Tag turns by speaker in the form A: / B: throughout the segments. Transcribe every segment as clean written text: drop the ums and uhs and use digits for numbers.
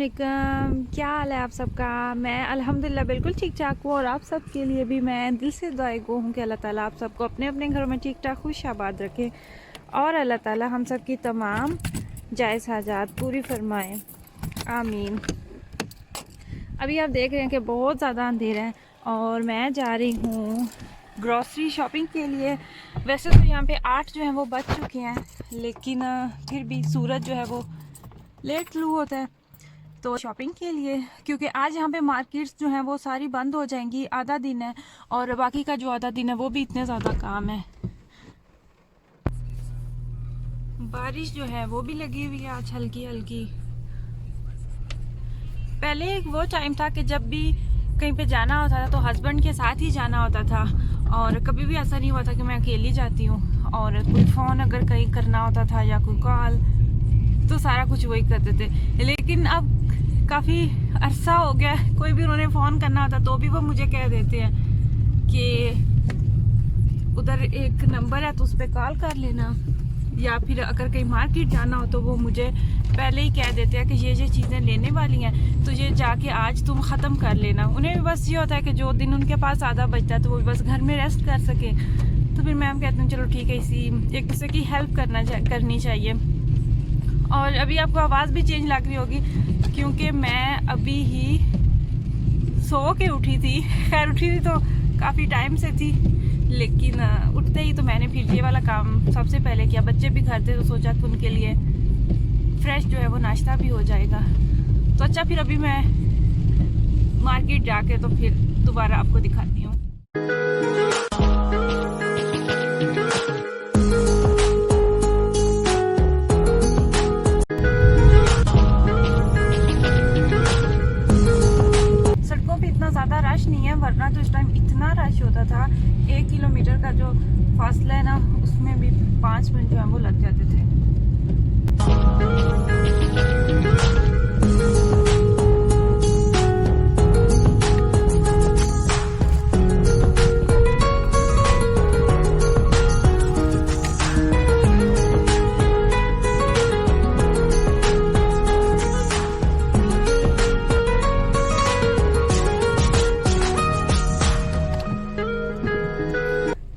A: वालेकुम, क्या हाल है आप सबका। मैं अल्हम्दुलिल्लाह बिल्कुल ठीक ठाक हूँ और आप सब के लिए भी मैं दिल से दुआएं गो हूँ कि अल्लाह ताला आप सबको अपने अपने घरों में ठीक ठाक खुश आबाद रखे और अल्लाह ताला हम सब की तमाम जायज़ हाजात पूरी फरमाएँ, आमीन। अभी आप देख रहे हैं कि बहुत ज़्यादा अंधेरा है और मैं जा रही हूँ ग्रॉसरी शॉपिंग के लिए। वैसे तो यहाँ पे 8 जो है वो बज चुके हैं, लेकिन फिर भी सूरज जो है वो लेट टलू होता है तो शॉपिंग के लिए, क्योंकि आज यहाँ पे मार्केट्स जो हैं वो सारी बंद हो जाएंगी। आधा दिन है और बाकी का जो आधा दिन है वो भी इतने ज़्यादा काम है। बारिश जो है वो भी लगी हुई है आज हल्की हल्की। पहले एक वो टाइम था कि जब भी कहीं पे जाना होता था तो हस्बैंड के साथ ही जाना होता था और कभी भी ऐसा नहीं हुआ था कि मैं अकेली जाती हूँ। और कोई फ़ोन अगर कहीं करना होता था या कोई कॉल तो सारा कुछ वही करते थे। लेकिन अब काफ़ी अरसा हो गया, कोई भी उन्होंने फ़ोन करना होता तो भी वो मुझे कह देते हैं कि उधर एक नंबर है तो उस पर कॉल कर लेना, या फिर अगर कहीं मार्केट जाना हो तो वो मुझे पहले ही कह देते हैं कि ये चीज़ें लेने वाली हैं तो ये जाके आज तुम ख़त्म कर लेना। उन्हें भी बस ये होता है कि जो दिन उनके पास आधा बचता है तो वो बस घर में रेस्ट कर सके। तो फिर मैं कहती हूँ चलो ठीक है, इसी एक दूसरे की हेल्प करनी चाहिए। और अभी आपको आवाज़ भी चेंज लग रही होगी क्योंकि मैं अभी ही सो के उठी थी। खैर उठी थी तो काफ़ी टाइम से थी, लेकिन उठते ही तो मैंने फिर ये वाला काम सबसे पहले किया। बच्चे भी घर थे तो सोचा कि उनके लिए फ्रेश जो है वो नाश्ता भी हो जाएगा। तो अच्छा, फिर अभी मैं मार्केट जाके तो फिर दोबारा आपको दिखाती हूँ। सड़कों पे इतना ज़्यादा रश नहीं है, वरना तो इस टाइम इतना रश होता था। 1 किलोमीटर का जो फासला है ना उसमें भी 5 मिनट जो है वो लग जाते थे।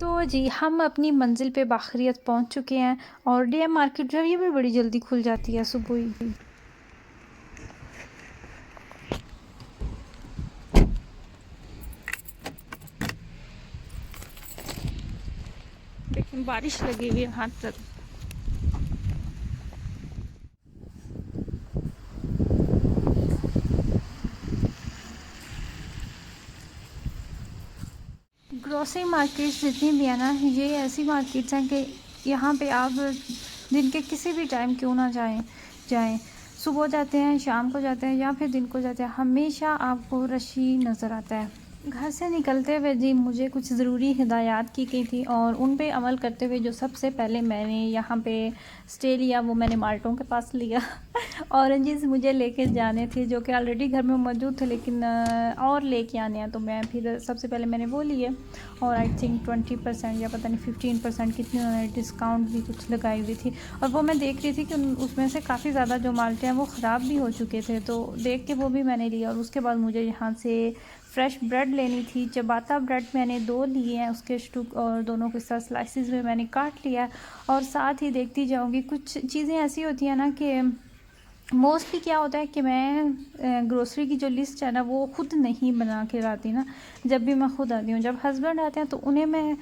A: तो जी हम अपनी मंजिल पे बाखिरियत पहुंच चुके हैं और डीएम मार्केट जो है ये भी बड़ी जल्दी खुल जाती है सुबह ही। लेकिन बारिश लगी हुई है हाथ तक। ग्रोसरी मार्केट्स जितनी भी है ना, ये ऐसी मार्केट्स हैं कि यहाँ पे आप दिन के किसी भी टाइम क्यों ना जाएं, सुबह जाते हैं, शाम को जाते हैं या फिर दिन को जाते हैं, हमेशा आपको रश ही नज़र आता है। घर से निकलते हुए जी मुझे कुछ ज़रूरी हिदायत की गई थी और उन पे अमल करते हुए जो सबसे पहले मैंने यहाँ पे स्टे लिया वो मैंने माल्टों के पास लिया। ऑरेंजेस मुझे लेके जाने थे जो कि ऑलरेडी घर में मौजूद थे, लेकिन और लेके आने हैं तो मैं फिर सबसे पहले मैंने वो लिए। और आई थिंक 20% या पता नहीं 15% कितनी उन्होंने डिस्काउंट भी कुछ लगाई हुई थी। और वो मैं देख रही थी कि उसमें से काफ़ी ज़्यादा जो माल्टे हैं वो ख़राब भी हो चुके थे, तो देख के वो भी मैंने लिया। और उसके बाद मुझे यहाँ से फ्रेश ब्रेड लेनी थी। चबाता ब्रेड मैंने 2 लिए हैं, उसके स्टूक और दोनों के साथ स्लाइसिस में मैंने काट लिया। और साथ ही देखती जाऊँगी, कुछ चीज़ें ऐसी होती हैं ना कि मोस्टली क्या होता है कि मैं ग्रोसरी की जो लिस्ट है ना वो ख़ुद नहीं बना के लाती ना। जब भी मैं ख़ुद आती हूँ, जब हस्बैंड आते हैं तो उन्हें मैं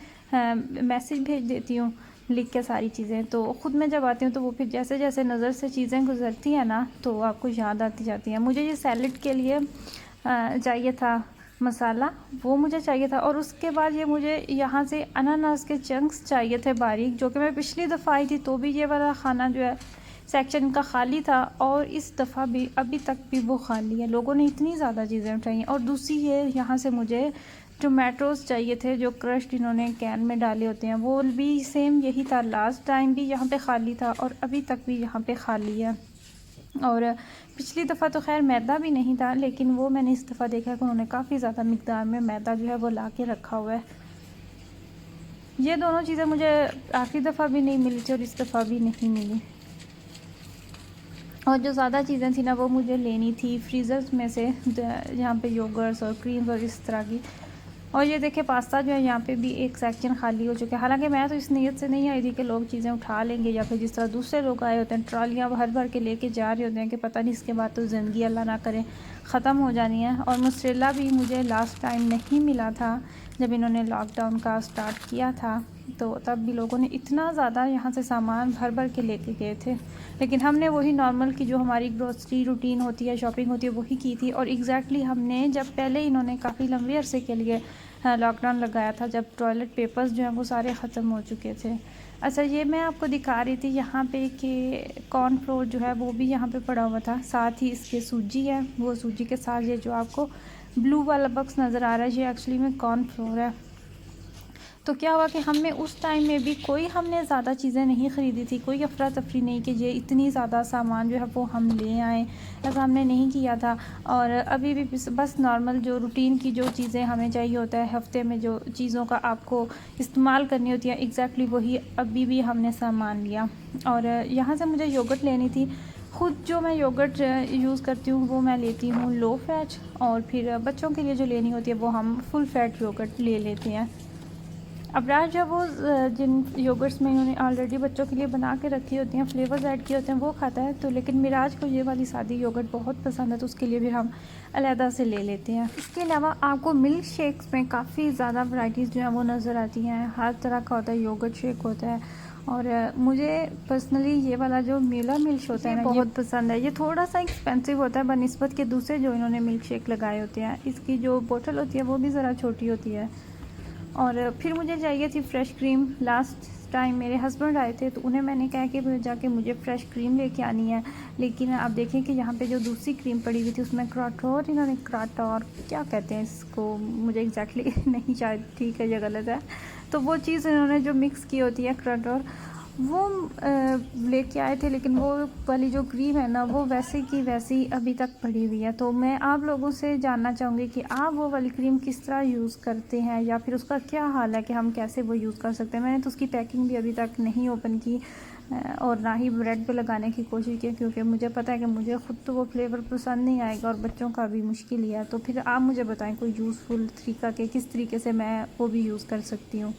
A: मैसेज भेज देती हूँ लिख के सारी चीज़ें। तो ख़ुद में जब आती हूँ तो वो फिर जैसे जैसे नज़र से चीज़ें गुजरती हैं ना तो आपको याद आती जाती हैं। मुझे ये सैलेड के लिए चाहिए था मसाला, वो मुझे चाहिए था। और उसके बाद ये मुझे यहाँ से अनानास के चंक्स चाहिए थे बारीक, जो कि मैं पिछली दफ़ा आई थी तो भी ये वाला खाना जो है सेक्शन का खाली था और इस दफ़ा भी अभी तक भी वो खाली है। लोगों ने इतनी ज़्यादा चीज़ें उठाई। और दूसरी ये यहाँ से मुझे टोमेटोज़ चाहिए थे जो क्रश्ड इन्होंने कैन में डाले होते हैं, वो भी सेम यही था। लास्ट टाइम भी यहाँ पे खाली था और अभी तक भी यहाँ पे खाली है। और पिछली दफ़ा तो खैर मैदा भी नहीं था, लेकिन वो मैंने इस दफ़ा देखा कि उन्होंने काफ़ी ज़्यादा मिकदार में मैदा जो है वो ला के रखा हुआ है। ये दोनों चीज़ें मुझे आखिरी दफ़ा भी नहीं मिली थी और इस दफ़ा भी नहीं मिली। और जो ज़्यादा चीज़ें थी ना वो मुझे लेनी थी फ्रीज़र्स में से, यहाँ पे योगर्ट्स और क्रीम्स और इस तरह की। और ये देखिए पास्ता जो है यहाँ पे भी एक सेक्शन खाली हो चुका है। हालांकि मैं तो इस नीयत से नहीं आई थी कि लोग चीज़ें उठा लेंगे, या फिर जिस तरह दूसरे लोग आए होते हैं ट्रॉलियाँ भर भर के लेके जा रहे होते हैं कि पता नहीं इसके बाद तो ज़िंदगी अल्लाह ना करे ख़त्म हो जानी है। और मोज़रेला भी मुझे लास्ट टाइम नहीं मिला था जब इन्होंने लॉकडाउन का स्टार्ट किया था, तो तब भी लोगों ने इतना ज़्यादा यहाँ से सामान भर भर के लेके गए थे। लेकिन हमने वही नॉर्मल की जो हमारी ग्रोसरी रूटीन होती है, शॉपिंग होती है, वही की थी। और एग्जैक्टली हमने जब पहले इन्होंने काफ़ी लंबे अरसे के लिए लॉकडाउन लगाया था, जब टॉयलेट पेपर्स जो हैं वो सारे ख़त्म हो चुके थे। अच्छा, ये मैं आपको दिखा रही थी यहाँ पे कि कॉर्नफ्लोर जो है वो भी यहाँ पे पड़ा हुआ था, साथ ही इसके सूजी है। वो सूजी के साथ ये जो आपको ब्लू वाला बॉक्स नज़र आ रहा है, ये एक्चुअली में कॉर्नफ्लोर है। तो क्या हुआ कि हमने उस टाइम में भी हमने ज़्यादा चीज़ें नहीं ख़रीदी थी, कोई अफरा तफरी नहीं कि ये इतनी ज़्यादा सामान जो है वो हम ले आएँ, ऐसा हमने नहीं किया था। और अभी भी बस नॉर्मल जो रूटीन की जो चीज़ें हमें चाहिए होता है, हफ़्ते में जो चीज़ों का आपको इस्तेमाल करनी होती है, एग्जैक्टली वही अभी भी हमने सामान लिया। और यहाँ से मुझे योगर्ट लेनी थी। ख़ुद जो मैं योगर्ट यूज़ करती हूँ वो मैं लेती हूँ लो फैट, और फिर बच्चों के लिए जो लेनी होती है वो हम फुल फैट योगर्ट ले लेते हैं। अबरार जो वो जिन योगर्ट्स में इन्होंने ऑलरेडी बच्चों के लिए बना के रखी होती हैं, फ्लेवर्स ऐड किए होते हैं, वो खाता है। तो लेकिन मिराज को ये वाली सादी योगर्ट बहुत पसंद है, तो उसके लिए भी हम अलहदा से ले लेते हैं। इसके अलावा आपको मिल्क शेक्स में काफ़ी ज़्यादा वैरायटीज़ जो हैं वो नज़र आती हैं। हर तरह का होता है, योगर्ट शेक होता है। और मुझे पर्सनली ये वाला जो मेला मिल्क होता है ना, बहुत पसंद है। ये थोड़ा सा एक्सपेंसिव होता है बनिस्बत के दूसरे जो इन्होंने मिल्क शेक लगाए होते हैं। इसकी जो बोतल होती है वो भी ज़रा छोटी होती है। और फिर मुझे चाहिए थी फ्रेश क्रीम। लास्ट टाइम मेरे हस्बैंड आए थे तो उन्हें मैंने कहा कि जाके मुझे फ़्रेश क्रीम लेके आनी है। लेकिन आप देखें कि यहाँ पे जो दूसरी क्रीम पड़ी हुई थी उसमें क्राटोर, इन्होंने क्राटोर क्या कहते हैं इसको, मुझे एग्जैक्टली नहीं, शायद ठीक है या गलत है, तो वो चीज़ इन्होंने जो मिक्स की होती है क्राटोर, वो लेके आए थे। लेकिन वो वाली जो क्रीम है ना वो वैसे की वैसी अभी तक पड़ी हुई है। तो मैं आप लोगों से जानना चाहूँगी कि आप वो वाली क्रीम किस तरह यूज़ करते हैं, या फिर उसका क्या हाल है कि हम कैसे वो यूज़ कर सकते हैं। मैंने तो उसकी पैकिंग भी अभी तक नहीं ओपन की और ना ही ब्रेड पे लगाने की कोशिश की, क्योंकि मुझे पता है कि मुझे ख़ुद तो वो फ्लेवर पसंद नहीं आएगा और बच्चों का भी मुश्किल ही है। तो फिर आप मुझे बताएं कोई यूज़फुल तरीका कि किस तरीके से मैं वो भी यूज़ कर सकती हूँ।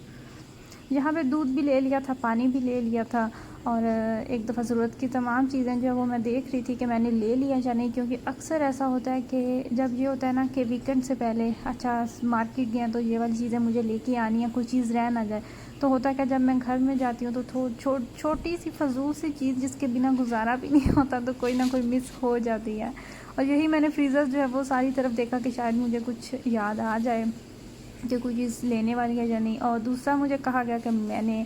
A: यहाँ पे दूध भी ले लिया था, पानी भी ले लिया था, और एक दफ़ा ज़रूरत की तमाम चीज़ें जो है वो मैं देख रही थी कि मैंने ले लिया या नहीं। क्योंकि अक्सर ऐसा होता है कि जब ये होता है ना कि वीकेंड से पहले अच्छा मार्केट गए तो ये वाली चीज़ें मुझे लेके आनी है, कोई चीज़ रह ना जाए। तो होता है कि जब मैं घर में जाती हूँ तो छोटी सी फजूल सी चीज़ जिसके बिना गुजारा भी नहीं होता, तो कोई ना कोई मिस हो जाती है। और यही मैंने फ्रीज़र जो है वो सारी तरफ देखा कि शायद मुझे कुछ याद आ जाए कि कोई चीज़ लेने वाली है या नहीं। और दूसरा मुझे कहा गया कि मैंने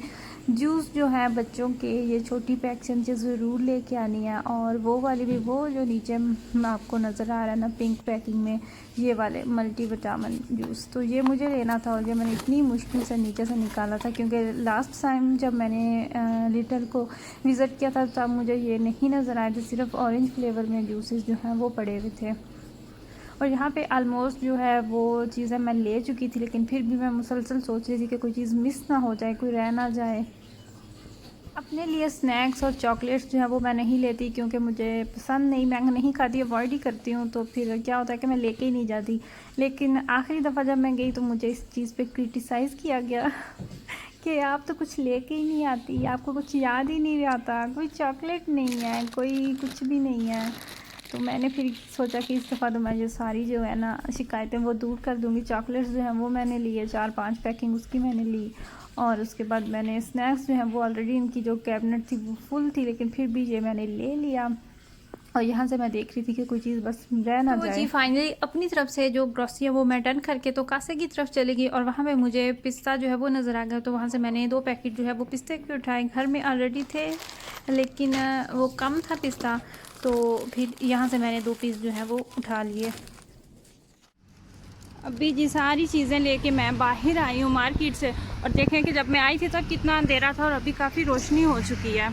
A: जूस जो है बच्चों के ये छोटी पैक से मुझे ज़रूर लेके आनी है, और वो वाली भी, वो जो नीचे आपको नज़र आ रहा है ना पिंक पैकिंग में, ये वाले मल्टी विटामिन जूस, तो ये मुझे लेना था। और ये मैंने इतनी मुश्किल से नीचे से निकाला था, क्योंकि लास्ट टाइम जब मैंने लिटल को विज़िट किया था तब मुझे ये नहीं नज़र आया था, सिर्फ ऑरेंज फ्लेवर में जूसेस जो हैं वो पड़े हुए थे। और यहाँ पे आलमोस्ट जो है वो चीज़ें मैं ले चुकी थी, लेकिन फिर भी मैं मुसलसल सोच रही थी कि कोई चीज़ मिस ना हो जाए, कोई रह ना जाए। अपने लिए स्नैक्स और चॉकलेट्स जो है वो मैं नहीं लेती, क्योंकि मुझे पसंद नहीं, मैं नहीं खाती, अवॉइड ही करती हूँ। तो फिर क्या होता है कि मैं लेके ही नहीं जाती। लेकिन आखिरी दफ़ा जब मैं गई तो मुझे इस चीज़ पे क्रिटिसाइज़ किया गया कि आप तो कुछ लेके ही नहीं आती, आपको कुछ याद ही नहीं आता, कोई चॉकलेट नहीं है, कोई कुछ भी नहीं है। तो मैंने फिर सोचा कि इस दफ़ा तो मैं ये सारी जो है ना शिकायतें वो दूर कर दूँगी। चॉकलेट्स जो हैं वो मैंने लिए, 4-5 पैकिंग उसकी मैंने ली। और उसके बाद मैंने स्नैक्स जो हैं वो ऑलरेडी इनकी जो कैबिनेट थी वो फुल थी, लेकिन फिर भी ये मैंने ले लिया। और यहाँ से मैं देख रही थी कि कोई चीज़ बस रह ना जाए। जी फाइनली अपनी तरफ से जो ग्रॉसरी है वो मैं डन करके तो कासे की तरफ चली गई, और वहाँ पे मुझे पिस्ता जो है वो नज़र आ गया। तो वहाँ से मैंने 2 पैकेट जो है वो पिस्ते के उठाए। घर में ऑलरेडी थे लेकिन वो कम था पिस्ता, तो फिर यहाँ से मैंने 2 पीस जो है वो उठा लिए। अभी जी सारी चीज़ें लेके मैं बाहर आई हूँ मार्केट से, और देखें कि जब मैं आई थी तब कितना अंधेरा था और अभी काफ़ी रोशनी हो चुकी है।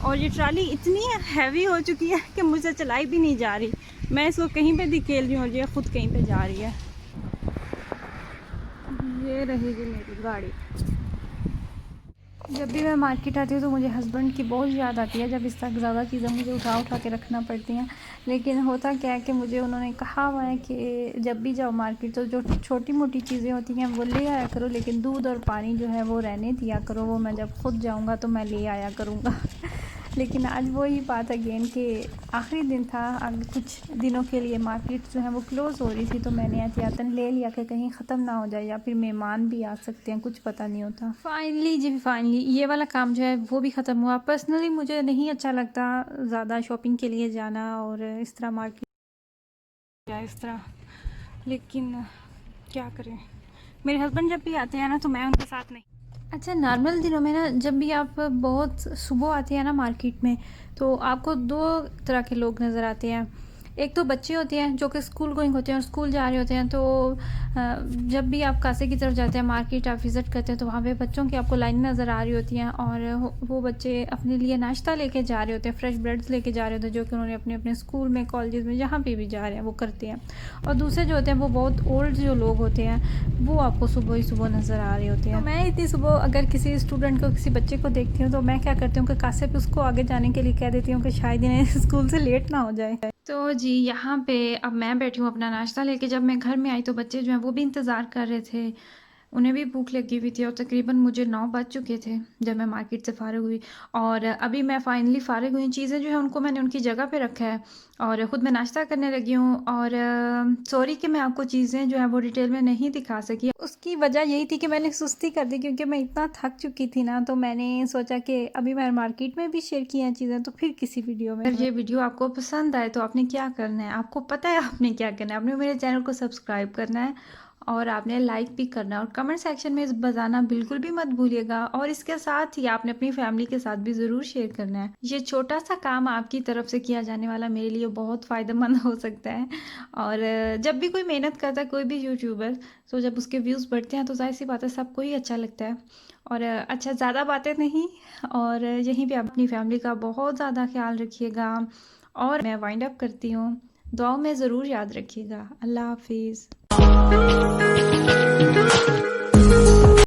A: और ये ट्राली इतनी हैवी हो चुकी है कि मुझसे चलाई भी नहीं जा रही। मैं इसको कहीं पे धकेल रही हूँ और ये ख़ुद कहीं पे जा रही है। ये रहेगी मेरी गाड़ी। जब भी मैं मार्केट आती हूँ तो मुझे हस्बैंड की बहुत याद आती है, जब इस तक ज़्यादा चीज़ें मुझे उठा के रखना पड़ती हैं। लेकिन होता क्या है कि मुझे उन्होंने कहा हुआ है कि जब भी जाओ मार्केट तो जो छोटी मोटी चीज़ें होती हैं वो ले आया करो, लेकिन दूध और पानी जो है वो रहने दिया करो, वो मैं जब खुद जाऊँगा तो मैं ले आया करूँगा। लेकिन आज वही बात अगेन कि आखिरी दिन था, कुछ दिनों के लिए मार्केट जो है वो क्लोज़ हो रही थी, तो मैंने एहतियातन ले लिया कि कहीं ख़त्म ना हो जाए या फिर मेहमान भी आ सकते हैं, कुछ पता नहीं होता। फाइनली ये वाला काम जो है वो भी ख़त्म हुआ। पर्सनली मुझे नहीं अच्छा लगता ज़्यादा शॉपिंग के लिए जाना और इस तरह मार्केट या इस तरह, लेकिन क्या करें, मेरे हस्बैंड जब भी आते हैं ना तो मैं उनके साथ नहीं। अच्छा, नॉर्मल दिनों में ना जब भी आप बहुत सुबह आते हैं ना मार्केट में, तो आपको दो तरह के लोग नज़र आते हैं। एक तो बच्चे होते हैं जो कि स्कूल गोइंग होते हैं और स्कूल जा रहे होते हैं, तो जब भी आप कासे की तरफ जाते हैं, मार्केट आप विज़िट करते हैं, तो वहाँ पे बच्चों की आपको लाइन नज़र आ रही होती हैं और वो बच्चे अपने लिए नाश्ता लेके जा रहे होते हैं, फ्रेश ब्रेड्स लेके जा रहे होते हैं, जो कि उन्होंने अपने अपने स्कूल में, कॉलेज में, जहाँ पे भी जा रहे हैं वो करते हैं। और दूसरे जो होते हैं वो बहुत ओल्ड जो लोग होते हैं, वो आपको सुबह ही सुबह नज़र आ रहे होते हैं। तो मैं इतनी सुबह अगर किसी स्टूडेंट को, किसी बच्चे को देखती हूँ तो मैं क्या करती हूँ कि कासे पे उसको आगे जाने के लिए कह देती हूँ कि शायद इन्हें स्कूल से लेट ना हो जाए। तो जी यहाँ पे अब मैं बैठी हूँ अपना नाश्ता लेके। जब मैं घर में आई तो बच्चे जो हैं वो भी इंतज़ार कर रहे थे, उन्हें भी भूख लगी हुई थी और तकरीबन मुझे 9 बज चुके थे जब मैं मार्केट से फ़ारिग हुई। और अभी मैं फ़ाइनली फ़ारिग हुई, चीज़ें जो है उनको मैंने उनकी जगह पे रखा है और ख़ुद मैं नाश्ता करने लगी हूँ। और सॉरी कि मैं आपको चीज़ें जो है वो डिटेल में नहीं दिखा सकी। उसकी वजह यही थी कि मैंने सुस्ती कर दी, क्योंकि मैं इतना थक चुकी थी ना, तो मैंने सोचा कि अभी मैं मार्केट में भी शेयर की हैं चीज़ें तो फिर किसी वीडियो में। अगर ये वीडियो आपको पसंद आए तो आपने क्या करना है, आपको पता है आपने क्या करना है, आपने मेरे चैनल को सब्सक्राइब करना है और आपने लाइक भी करना है और कमेंट सेक्शन में बताना बिल्कुल भी मत भूलिएगा। और इसके साथ ही आपने अपनी फैमिली के साथ भी ज़रूर शेयर करना है। ये छोटा सा काम आपकी तरफ से किया जाने वाला मेरे लिए बहुत फ़ायदेमंद हो सकता है। और जब भी कोई मेहनत करता है, कोई भी यूट्यूबर, तो जब उसके व्यूज़ बढ़ते हैं तो जाहिर सी बात है सबको ही अच्छा लगता है। और अच्छा, ज़्यादा बातें नहीं, और यहीं पे अपनी फैमिली का बहुत ज़्यादा ख्याल रखिएगा। और मैं वाइंड अप करती हूँ, दुआओं में ज़रूर याद रखिएगा। अल्लाह हाफिज़।